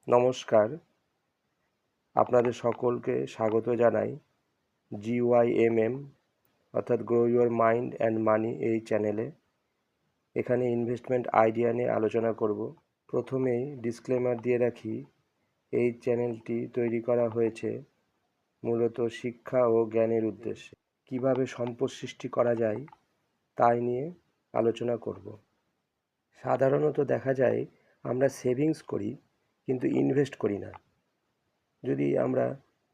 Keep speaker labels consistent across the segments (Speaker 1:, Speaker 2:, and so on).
Speaker 1: নমস্কার, আপনাদের সকলকে স্বাগত জানাই GYMM অর্থাৎ grow your mind and money এই চ্যানেলে। এখানে ইনভেস্টমেন্ট আইডিয়া নিয়ে আলোচনা করব। প্রথমেই ডিসক্লেমার দিয়ে রাখি, এই চ্যানেলটি তৈরি করা হয়েছে মূলত শিক্ষা ও জ্ঞানের উদ্দেশ্যে। কিভাবে সম্পদ সৃষ্টি করা যায় তাই নিয়ে আলোচনা করব। সাধারণত দেখা যায় আমরা সেভিংস করি কিন্তু ইনভেস্ট করি না। যদি আমরা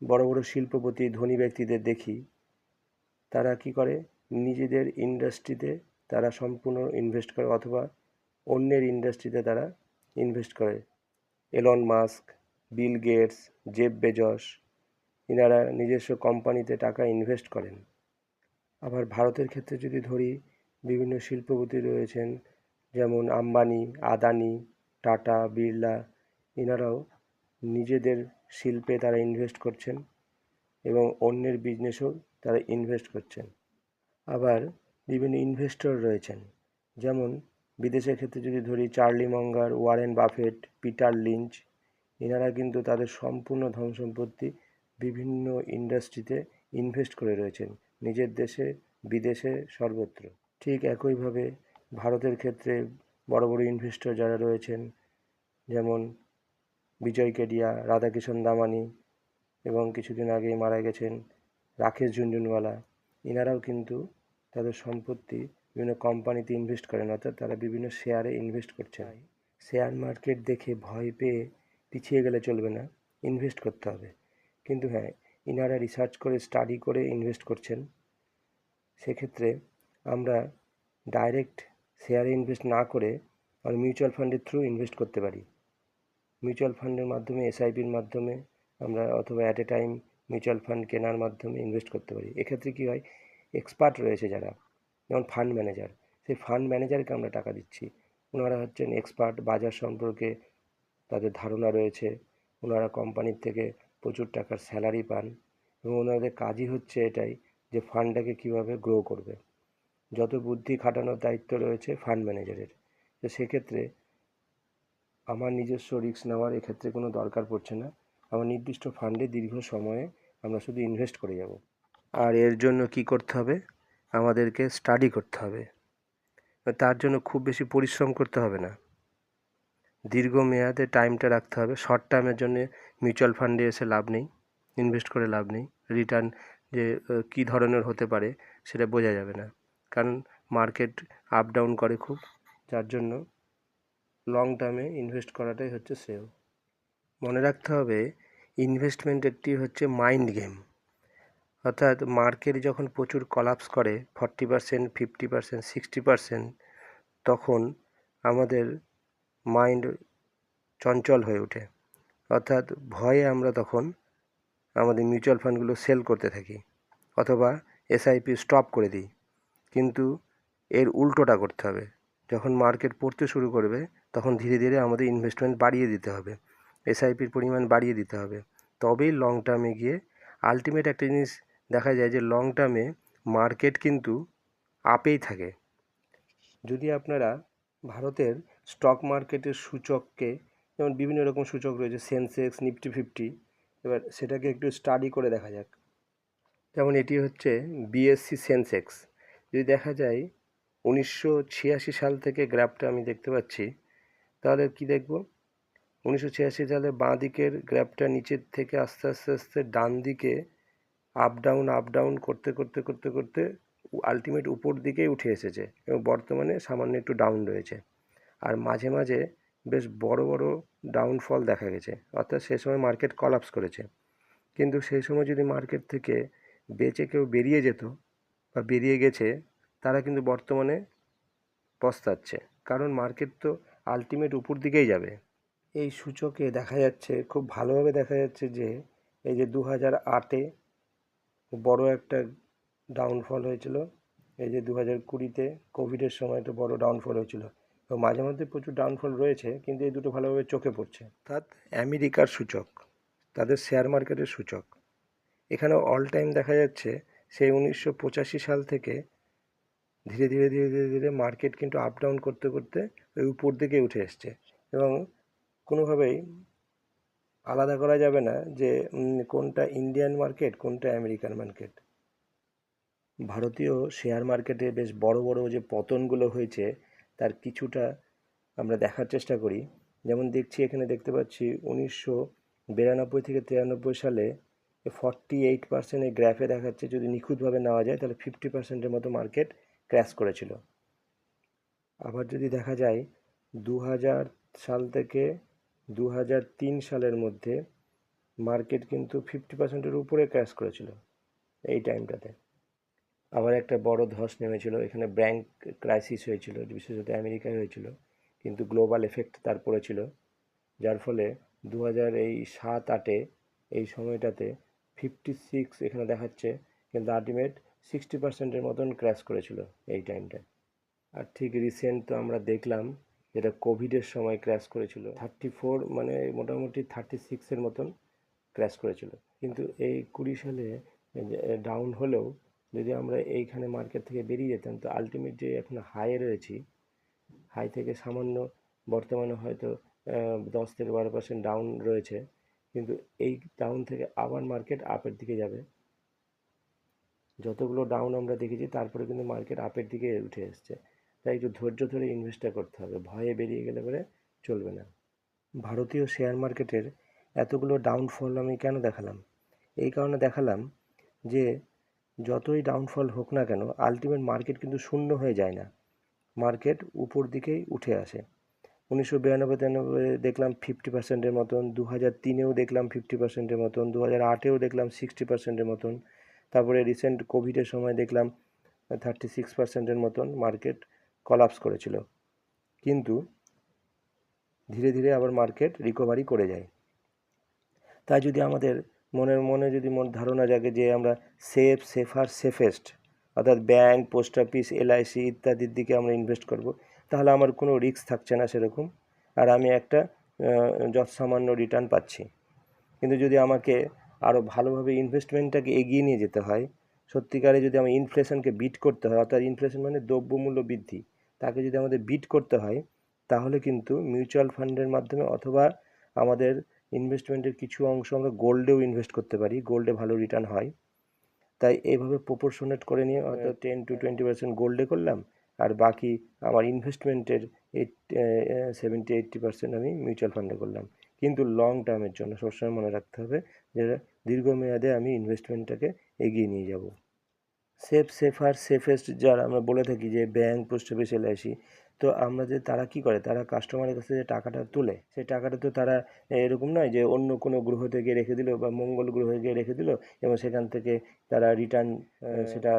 Speaker 1: বড় বড় শিল্পপতি ধনী ব্যক্তিদের দেখি, তারা কি করে, নিজেদের ইন্ডাস্ট্রিতে তারা সম্পূর্ণ ইনভেস্ট করে অথবা অন্যের ইন্ডাস্ট্রিতে তারা ইনভেস্ট করে। Elon Musk, Bill Gates, Jeff Bezos, এনারা নিজস্ব কোম্পানিতে টাকা ইনভেস্ট করেন। আবার ভারতের ক্ষেত্রে যদি ধরি, বিভিন্ন শিল্পপতি রয়েছেন, যেমন আম্বানি, আদানি, টাটা, বিড়লা, এনারাও নিজেদের শিল্পে তারা ইনভেস্ট করছেন এবং অন্যের বিজনেসেও তারা ইনভেস্ট করছেন। আবার বিভিন্ন ইনভেস্টর রয়েছেন, যেমন বিদেশের ক্ষেত্রে যদি ধরি Charlie Munger, Warren Buffett, Peter Lynch, এনারা কিন্তু তাদের সম্পূর্ণ ধন সম্পত্তি বিভিন্ন ইন্ডাস্ট্রিতে ইনভেস্ট করে রয়েছেন, নিজের দেশে বিদেশে সর্বত্র। ঠিক একইভাবে ভারতের ক্ষেত্রে বড় বড় ইনভেস্টর যারা রয়েছেন, যেমন বিজয় কেডিয়া, রাধাকিষণ দামানি এবং কিছুদিন আগেই মারা গেছেন রাকেশ ঝুনঝুনওয়ালা, এনারাও কিন্তু তাদের সম্পত্তি বিভিন্ন কোম্পানিতে ইনভেস্ট করেন, অর্থাৎ তারা বিভিন্ন শেয়ারে ইনভেস্ট করছেন। শেয়ার মার্কেট দেখে ভয় পেয়ে পিছিয়ে গেলে চলবে না, ইনভেস্ট করতে হবে। কিন্তু হ্যাঁ, ইনারা রিসার্চ করে স্টাডি করে ইনভেস্ট করছেন। সেক্ষেত্রে আমরা ডাইরেক্ট শেয়ারে ইনভেস্ট না করে আমরা মিউচুয়াল ফান্ডের থ্রু ইনভেস্ট করতে পারি। মিউচুয়াল ফান্ডের মাধ্যমে, এসআইপির মাধ্যমে আমরা অথবা at a time mutual fund কেনার মাধ্যমে ইনভেস্ট করতে পারি। এক্ষেত্রে কী হয়, এক্সপার্ট রয়েছে যারা, যেমন ফান্ড ম্যানেজার, সেই ফান্ড ম্যানেজারকে আমরা টাকা দিচ্ছি। ওনারা হচ্ছেন এক্সপার্ট, বাজার সম্পর্কে তাদের ধারণা রয়েছে, ওনারা কোম্পানির থেকে প্রচুর টাকার স্যালারি পান এবং ওনাদের কাজই হচ্ছে এটাই যে ফান্ডটাকে কীভাবে গ্রো করবে। যত বুদ্ধি খাটানোর দায়িত্ব রয়েছে ফান্ড ম্যানেজারের। তো সেক্ষেত্রে আমার নিজস্ব রিস্ক নেওয়ার এক্ষেত্রে কোনো দরকার পড়ছে না। আমার নির্দিষ্ট ফান্ডে দীর্ঘ সময়ে আমরা শুধু ইনভেস্ট করে যাব। আর এর জন্য কি করতে হবে, আমাদেরকে স্টাডি করতে হবে। তার জন্য খুব বেশি পরিশ্রম করতে হবে না, দীর্ঘ মেয়াদে টাইমটা রাখতে হবে। শর্ট টার্মের জন্য মিউচুয়াল ফান্ডে এসে লাভ নেই, ইনভেস্ট করে লাভ নেই। রিটার্ন যে কী ধরনের হতে পারে সেটা বোঝা যাবে না, কারণ মার্কেট আপ ডাউন করে খুব, যার জন্য লং টার্মে ইনভেস্ট করাটাই হচ্ছে শ্রেয়। মনে রাখতে হবে, ইনভেস্টমেন্ট একটি হচ্ছে মাইন্ড গেম। অর্থাৎ মার্কেট যখন প্রচুর কলাপস করে 40%, 50%, 60%, তখন আমাদের মাইন্ড চঞ্চল হয়ে ওঠে, অর্থাৎ ভয়ে আমরা তখন আমাদের মিউচুয়াল ফান্ডগুলো সেল করতে থাকি অথবা এসআইপি স্টপ করে দিই। কিন্তু এর উল্টোটা করতে হবে, যখন মার্কেট পড়তে শুরু করবে তখন ধীরে ধীরে আমাদের ইনভেস্টমেন্ট বাড়িয়ে দিতে হবে, এসআইপির পরিমাণ বাড়িয়ে দিতে হবে। তবেই লং টার্মে গিয়ে আলটিমেট একটা জিনিস দেখা যায় যে লং টার্মে মার্কেট কিন্তু আপেই থাকে। যদি আপনারা ভারতের স্টক মার্কেটের সূচককে, যেমন বিভিন্ন রকম সূচক রয়েছে, সেন্সেক্স, নিফটি 50, এবার সেটাকে একটু স্টাডি করে দেখা যাক। যেমন এটি হচ্ছে বিএসসি সেন্সেক্স। যদি দেখা যায় 1986 সাল থেকে গ্রাফটা আমি দেখতে পাচ্ছি, তাহলে কি দেখব, 1986 সালে বাঁ দিকের গ্রাফটা নিচের থেকে আস্তে আস্তে আস্তে ডান দিকে আপ ডাউন করতে করতে করতে করতে আলটিমেট উপর দিকেই উঠে এসেছে এবং বর্তমানে সামান্য একটু ডাউন রয়েছে। আর মাঝে মাঝে বেশ বড় বড় ডাউনফল দেখা গেছে, অর্থাৎ সে সময় মার্কেট কলাপস করেছে। কিন্তু সেই সময় যদি মার্কেট থেকে বেঁচে কেউ বেরিয়ে যেত বা বেরিয়ে গেছে, তারা কিন্তু বর্তমানে পস্তাচ্ছে, কারণ মার্কেট তো আলটিমেট উপর দিকেই যাবে। এই সূচকে দেখা যাচ্ছে, খুব ভালোভাবে দেখা যাচ্ছে যে এই যে 2008-এ বড় একটা ডাউনফল হয়েছিল, এই যে 2020-তে কোভিডের সময় একটা বড় ডাউনফল হয়েছিল, এবং মাঝে মধ্যে প্রচুর ডাউনফল রয়েছে, কিন্তু এই দুটো ভালোভাবে চোখে পড়ছে। অর্থাৎ আমেরিকার সূচক, তাদের শেয়ার মার্কেটের সূচক, এখানে অল টাইম দেখা যাচ্ছে সেই 1985 সাল থেকে ধীরে ধীরে ধীরে ধীরে ধীরে মার্কেট কিন্তু আপ ডাউন করতে করতে ওই উপর দিকে উঠে এসছে এবং কোনোভাবেই আলাদা করা যাবে না যে কোনটা ইন্ডিয়ান মার্কেট কোনটা আমেরিকান মার্কেট। ভারতীয় শেয়ার মার্কেটে বেশ বড় বড় যে পতনগুলো হয়েছে তার কিছুটা আমরা দেখার চেষ্টা করি। যেমন দেখছি, এখানে দেখতে পাচ্ছি 1992 থেকে 93 সালে 48% এই গ্রাফে দেখাচ্ছে, যদি নিখুঁতভাবে নেওয়া যায় তাহলে 50%-এর মতো মার্কেট ক্র্যাশ করেছিল। আবার যদি দেখা যায় 2000 সাল থেকে 2003 সালের মধ্যে মার্কেট কিন্তু 50%-এর উপরে ক্র্যাশ করেছিল এই টাইমটাতে। আবার একটা বড় ধস নেমেছিল, এখানে ব্যাংক ক্রাইসিস হয়েছিল, বিশেষত আমেরিকায় হয়েছিল, কিন্তু গ্লোবাল এফেক্ট তার পড়েছিল, যার ফলে 2007-8 এই সময়টাতে 56 এখানে দেখাচ্ছে, কিন্তু আলটিমেট 60%-এর মতন ক্র্যাশ করেছিল এই টাইমটায়। আর ঠিক রিসেন্ট তো আমরা দেখলাম যেটা কোভিডের সময় ক্র্যাশ করেছিল 34, মানে মোটামুটি 36-এর মতন ক্র্যাশ করেছিল। কিন্তু এই 20 সালে ডাউন হলেও যদি আমরা এইখানে মার্কেট থেকে বেরিয়ে যেতাম তো আলটিমেট যে এখন হাইয়ে রয়েছি, হাই থেকে সামান্য বর্তমানে হয়তো 10 থেকে 12% ডাউন রয়েছে, কিন্তু এই ডাউন থেকে আবার মার্কেট আপের দিকে যাবে। যতগুলো ডাউন আমরা দেখেছি তারপরে কিন্তু মার্কেট আপের দিকে উঠে এসছে, তাই একটু ধৈর্য ধরে ইনভেস্টটা করতে হবে, ভয়ে বেরিয়ে গেলে পরে চলবে না। ভারতীয় শেয়ার মার্কেটের এতগুলো ডাউনফল আমি কেন দেখালাম? এই কারণে দেখালাম যে যতই ডাউনফল হোক না কেন আলটিমেট মার্কেট কিন্তু শূন্য হয়ে যায় না, মার্কেট উপর দিকেই উঠে আসে। 1992-93 দেখলাম 50%-এর মতন, 2003-এও দেখলাম 50%-এর মতন, 2008-এও দেখলাম 60%-এর মতন, তারপরে রিসেন্ট কোভিডের সময় দেখলাম 36%-এর মতন মার্কেট কলাপস করেছিল, কিন্তু ধীরে ধীরে আবার মার্কেট রিকভারি করে যায়। তাই যদি আমাদের মনে যদি ধারণা জাগে যে আমরা সেফার সেফেস্ট, অর্থাৎ ব্যাংক, পোস্ট অফিস, এলআইসি ইত্যাদির দিকে আমরা ইনভেস্ট করব, তাহলে আমার কোনো রিস্ক থাকছে না সেরকম, আর আমি একটা যৎসামান্য রিটার্ন পাচ্ছি। কিন্তু যদি আমাকে আরও ভালোভাবে ইনভেস্টমেন্টটাকে এগিয়ে নিয়ে যেতে হয়, সত্যিকারে যদি আমি ইনফ্লেশনকে বিট করতে হয়, অর্থাৎ ইনফ্লেশন মানে দ্রব্যমূল্য বৃদ্ধি, তাকে যদি আমাদের বিট করতে হয়, তাহলে কিন্তু মিউচুয়াল ফান্ডের মাধ্যমে অথবা আমাদের ইনভেস্টমেন্টের কিছু অংশ আমরা গোল্ডেও ইনভেস্ট করতে পারি, গোল্ডে ভালো রিটার্ন হয়। তাই এইভাবে প্রপোর্শনেট করে নিয়ে হয়তো 10-20% গোল্ডে করলাম, আর বাকি আমার ইনভেস্টমেন্টের 70-80% আমি মিউচুয়াল ফান্ডে করলাম। কিন্তু লং টার্মের জন্য সবসময় মনে রাখতে হবে যে দীর্ঘমেয়াদে আমি ইনভেস্টমেন্টটাকে এগিয়ে নিয়ে যাব। সেফার সেফেস্ট যারা আমরা বলে থাকি, যে ব্যাংক, পোস্ট অফিস, এলআইসি, তো আমরা যে তারা কি করে, তারা কাস্টমারের কাছে যে টাকাটা তোলে, সেই টাকাটা তো তারা এরকম নয় যে অন্য কোনো গ্রহ থেকে রেখে দিল বা মঙ্গল গ্রহে গিয়ে রেখে দিল এবং সেখান থেকে তারা রিটার্ন সেটা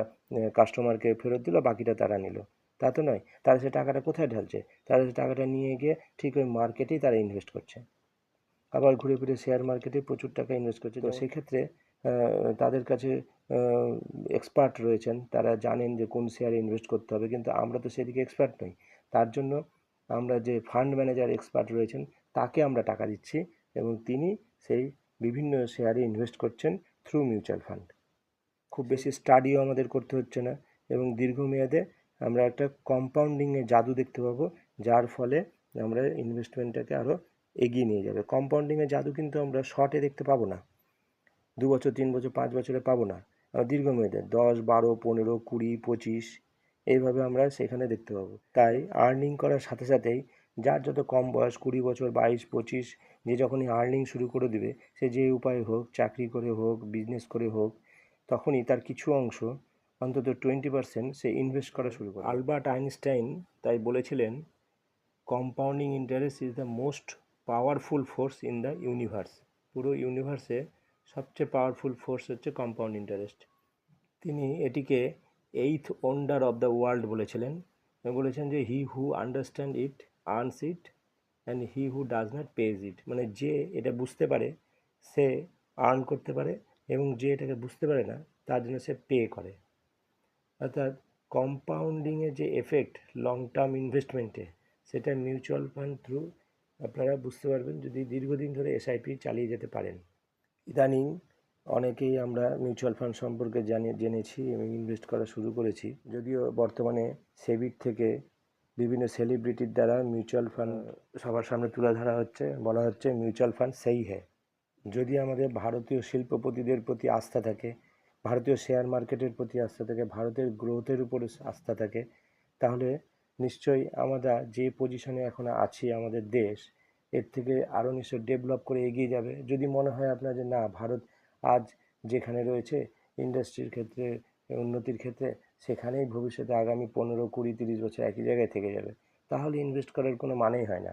Speaker 1: কাস্টমারকে ফেরত দিল, বাকিটা তারা নিল, তা তো নয়। তারা সে টাকাটা কোথায় ঢালছে? তারা সে টাকাটা নিয়ে গিয়ে ঠিক ওই মার্কেটেই তারা ইনভেস্ট করছে, আবার ঘুরে ফিরে শেয়ার মার্কেটে প্রচুর টাকা ইনভেস্ট করছে। তো সেক্ষেত্রে তাদের কাছে এক্সপার্ট রয়েছেন, তারা জানেন যে কোন শেয়ারে ইনভেস্ট করতে হবে, কিন্তু আমরা তো সেদিকে এক্সপার্ট নই। তার জন্য আমরা যে ফান্ড ম্যানেজার এক্সপার্ট রয়েছেন তাকে আমরা টাকা দিচ্ছি এবং তিনি সেই বিভিন্ন শেয়ারে ইনভেস্ট করছেন থ্রু মিউচুয়াল ফান্ড। খুব বেশি স্টাডিও আমাদের করতে হচ্ছে না এবং দীর্ঘমেয়াদে আমরা একটা কম্পাউন্ডিংয়ের জাদু দেখতে পাবো, যার ফলে আমরা ইনভেস্টমেন্টটাকে আরও এগিয়ে নিয়ে যাবে। কম্পাউন্ডিংয়ের জাদু কিন্তু আমরা শর্টে দেখতে পাবো না, 2 বছর, 3 বছর, 5 বছরে পাবো না, দীর্ঘমেয়াদে 10, 12, 15, 20, 25 এইভাবে আমরা সেখানে দেখতে পাবো। তাই আর্নিং করার সাথে সাথেই যার যত কম বয়স, 20 বছর, 22, 25, যে যখনই আর্নিং শুরু করে দিবে, সে যে উপায় হোক, চাকরি করে হোক, বিজনেস করে হোক, তখনই তার কিছু অংশ, অন্তত 20% সে ইনভেস্ট করা শুরু করে। আলবার্ট আইনস্টাইন তাই বলেছিলেন, compounding interest is the most powerful force in the universe. পুরো ইউনিভার্সে সবচেয়ে পাওয়ারফুল ফোর্স হচ্ছে কম্পাউন্ড ইন্টারেস্ট। তিনি এটিকে 8th wonder of the world বলেছিলেন। বলেছেন যে he who understand it earns it and he who does not pays it, মানে যে এটা বুঝতে পারে সে আর্ন করতে পারে এবং যে এটাকে বুঝতে পারে না তার জন্য সে পে করে। অর্থাৎ কম্পাউন্ডিংয়ের যে এফেক্ট লং টার্ম ইনভেস্টমেন্টে, সেটা মিউচুয়াল ফান্ড থ্রু আপনারা বুঝতে পারবেন যদি দীর্ঘদিন ধরে এসআইপি চালিয়ে যেতে পারেন। ইদানিং অনেকেই আমরা মিউচুয়াল ফান্ড সম্পর্কে জেনেছি এবং ইনভেস্ট করা শুরু করেছি, যদিও বর্তমানে সেবির থেকে বিভিন্ন সেলিব্রিটির দ্বারা মিউচুয়াল ফান্ড সবার সামনে তুলে ধরা হচ্ছে, বলা হচ্ছে মিউচুয়াল ফান্ড সেই হ্যায়। যদি আমাদের ভারতীয় শিল্পপতিদের প্রতি আস্থা থাকে, ভারতীয় শেয়ার মার্কেটের প্রতি আস্থা থাকে, ভারতের গ্রোথের উপরে আস্থা থাকে, তাহলে নিশ্চয়ই আমরা যে পজিশনে এখন আছি আমাদের দেশ এর থেকে আরও নিশ্চয়ই ডেভেলপ করে এগিয়ে যাবে। যদি মনে হয় আপনার যে না, ভারত আজ যেখানে রয়েছে ইন্ডাস্ট্রির ক্ষেত্রে, উন্নতির ক্ষেত্রে, সেখানেই ভবিষ্যতে আগামী 15, 20, 30 বছর একই জায়গায় থেকে যাবে, তাহলে ইনভেস্ট করার কোনো মানেই হয় না।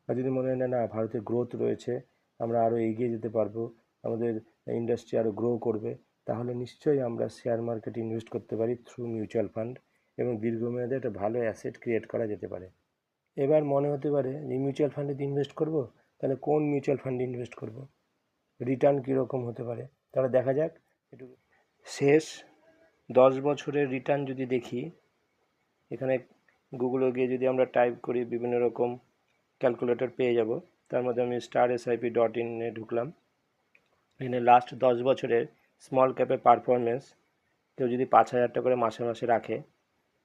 Speaker 1: আর যদি মনে হয় না, না ভারতের গ্রোথ রয়েছে, আমরা আরও এগিয়ে যেতে পারবো, আমাদের ইন্ডাস্ট্রি আরও গ্রো করবে, তাহলে নিশ্চয়ই আমরা শেয়ার মার্কেটে ইনভেস্ট করতে পারি থ্রু মিউচুয়াল ফান্ড, এবং দীর্ঘমেয়াদে একটা ভালো অ্যাসেট ক্রিয়েট করা যেতে পারে। এবার মনে হতে পারে যে মিউচুয়াল ফান্ডে ইনভেস্ট করব, তাহলে কোন মিউচুয়াল ফান্ডে ইনভেস্ট করব, রিটার্ন কীরকম হতে পারে, তাহলে দেখা যাক একটু। শেষ 10 বছরের রিটার্ন যদি দেখি, এখানে গুগলে গিয়ে যদি আমরা টাইপ করি বিভিন্ন রকম ক্যালকুলেটর পেয়ে যাব। তার মধ্যে আমি starsip.in-এ ঢুকলাম। এখানে লাস্ট 10 বছরের স্মল ক্যাপের পারফরমেন্স, কেউ যদি 5,000 টাকা করে মাসে মাসে রাখে,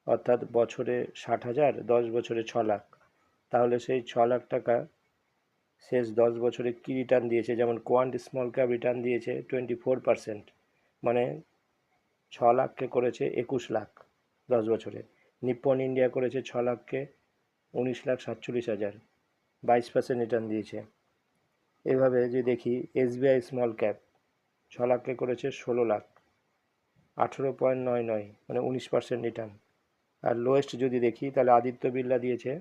Speaker 1: অর্থাৎ বছরে 60,000, 10 বছরে 6 লাখ, তাহলে সেই 6 লাখ টাকা শেষ 10 বছরে কী রিটার্ন দিয়েছে। যেমন কোয়ান্ট স্মল ক্যাপ রিটার্ন দিয়েছে 24%, মানে 6 লাখকে করেছে 21 লাখ 10 বছরে। নিপ্পন ইন্ডিয়া করেছে 6 লাখকে 19,47,000, 22% রিটার্ন দিয়েছে। এভাবে যদি দেখি এসবিআই স্মল ক্যাপ 6 লাখকে করেছে 16 লাখ, 18.99, মানে 19% রিটার্ন। আর লোয়েস্ট যদি দেখি তাহলে আদিত্য বিড়লা দিয়েছে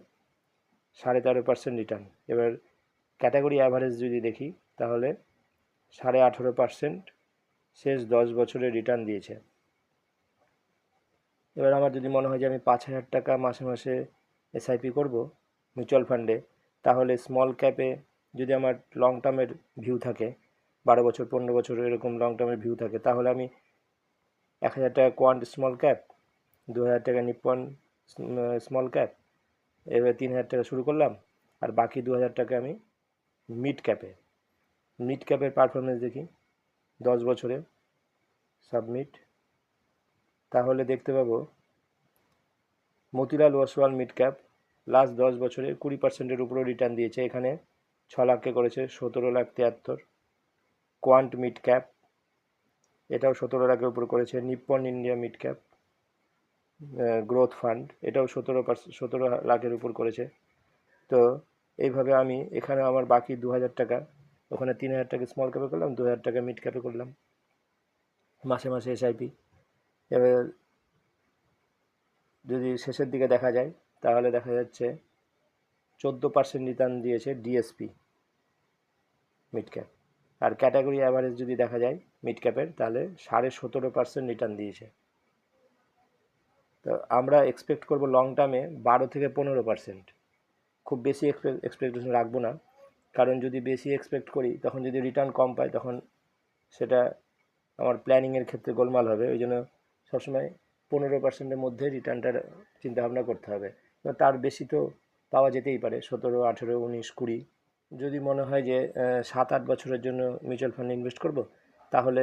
Speaker 1: 13.5% রিটার্ন। এবার ক্যাটাগরি অ্যাভারেজ যদি দেখি তাহলে 18.5% শেষ 10 বছরে রিটার্ন দিয়েছে। এবার আমার যদি মনে হয় যে আমি 5,000 টাকা মাসে মাসে এসআইপি করব মিউচুয়াল ফান্ডে, তাহলে স্মল ক্যাপে যদি আমার লং টার্মের ভিউ থাকে, 12 বছর 15 বছর এরকম লং টার্মের ভিউ থাকে, তাহলে আমি 1,000 টাকা কোয়ান্ট স্মল ক্যাপ, 2,000 টাকা নিপ্পন স্মল ক্যাপ, এবার 3,000 টাকা শুরু করলাম, আর বাকি 2,000 টাকা আমি মিড ক্যাপের পারফরমেন্স দেখি 10 বছরে সাবমিট, তাহলে দেখতে পাবো Motilal Oswal mid cap last 10 বছরে 20%-এর উপরেও রিটার্ন দিয়েছে। এখানে 6 লাখকে করেছে 17,73,000। কোয়ান্ট মিড ক্যাপ এটাও 17 লাখের উপর করেছে। Nippon India mid cap growth fund এটাও 17 লাখের উপর করেছে। তো এইভাবে আমি এখানে আমার বাকি 2,000 টাকা, ওখানে 3,000 টাকা স্মল ক্যাপে করলাম, 2,000 টাকা মিড ক্যাপে করলাম মাসে মাসে এসআইপি। এবার যদি শেষের দিকে দেখা যায় তাহলে দেখা যাচ্ছে 14% রিটার্ন দিয়েছে ডিএসপি মিড ক্যাপ। আর ক্যাটাগরি অ্যাভারেজ যদি দেখা যায় মিড ক্যাপের, তাহলে 17.5% রিটার্ন দিয়েছে। তো আমরা এক্সপেক্ট করব লং টার্মে 12 থেকে 15%। খুব বেশি এক্সপেকটেশন রাখবো না, কারণ যদি বেশি এক্সপেক্ট করি তখন যদি রিটার্ন কম পাই তখন সেটা আমার প্ল্যানিংয়ের ক্ষেত্রে গোলমাল হবে। ওই জন্য সবসময় 15%-এর মধ্যে রিটার্নটার চিন্তাভাবনা করতে হবে। তার বেশি তো পাওয়া যেতেই পারে, 17, 18, 19, 20। যদি মনে হয় যে 7-8 বছরের জন্য মিউচুয়াল ফান্ডে ইনভেস্ট করব, তাহলে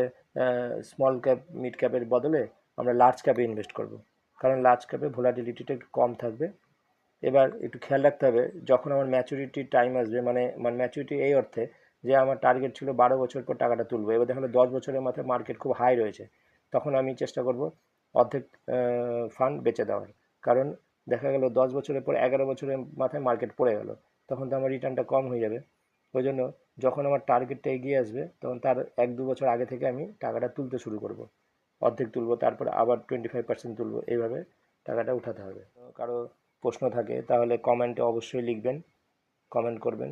Speaker 1: স্মল ক্যাপ মিড ক্যাপের বদলে আমরা লার্জ ক্যাপে ইনভেস্ট করব, কারণ লার্জ ক্যাপে ভোলাটিলিটিটা একটু কম থাকবে। এবার একটু খেয়াল রাখতে হবে, যখন আমার ম্যাচুরিটির টাইম আসবে, মানে ম্যাচুরিটি এই অর্থে যে আমার টার্গেট ছিল 12 বছর পর টাকাটা তুলবো, এবার দেখো 10 বছরের মাথায় মার্কেট খুব হাই রয়েছে, তখন আমি চেষ্টা করব অর্ধেক ফান্ড বেচে দেওয়ার। কারণ দেখা গেল 10 বছরের পর 11 বছরের মাথায় মার্কেট পড়ে গেল, তখন তো আমার রিটার্নটা কম হয়ে যাবে। ওই জন্য যখন আমার টার্গেটটা এগিয়ে আসবে তখন তার 1-2 বছর আগে থেকে আমি টাকাটা তুলতে শুরু করব, অর্ধেক তুলবো, তারপর আবার 25% তুলবো, এইভাবে টাকাটা উঠাতে হবে। কারো প্রশ্ন থাকে তাহলে কমেন্টে অবশ্যই লিখবেন, কমেন্ট করবেন।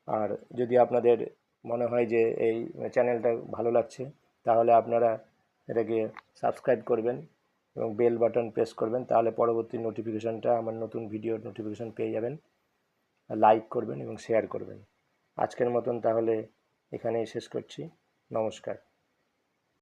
Speaker 1: আর যদি আপনাদের মনে হয় যে এই চ্যানেলটা ভালো লাগছে, তাহলে আপনারা এটাকে সাবস্ক্রাইব করবেন এবং বেল বাটন প্রেস করবেন, তাহলে পরবর্তী নোটিফিকেশানটা, আমার নতুন ভিডিওর নোটিফিকেশান পেয়ে যাবেন। লাইক করবেন এবং শেয়ার করবেন। আজকের মতন তাহলে এখানেই শেষ করছি। নমস্কার।